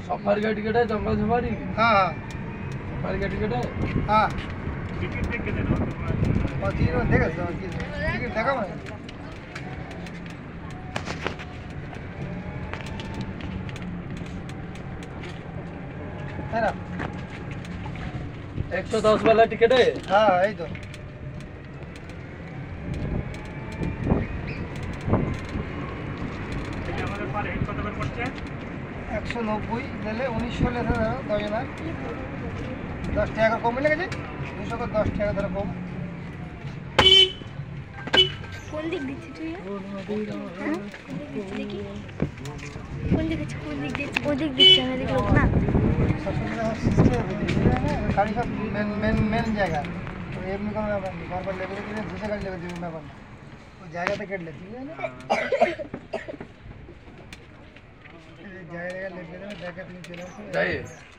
safari का ticket है जंगल safari हाँ सफारी का टिकट है हाँ टिकट देख के देखो देखा टिकट देखा मैं है ना 110 वाला टिकट है हाँ यही तो 190 ले 1900 ले 10 টাকা কম লেগেছে 200 को 10 টাকা ধরে কম কোন দিক দিচ্ছিস তুই দেখি কোন দিক দিচ্ছিস ওদিক দিচ্ছিস না দিক লোক না गाड़ी का मेन जगह तो एमनी को बार-बार लेके दूसरे गाड़ी लेके देना बंद वो जगह तक लेती है ना जगह लेके देना जगह नहीं चला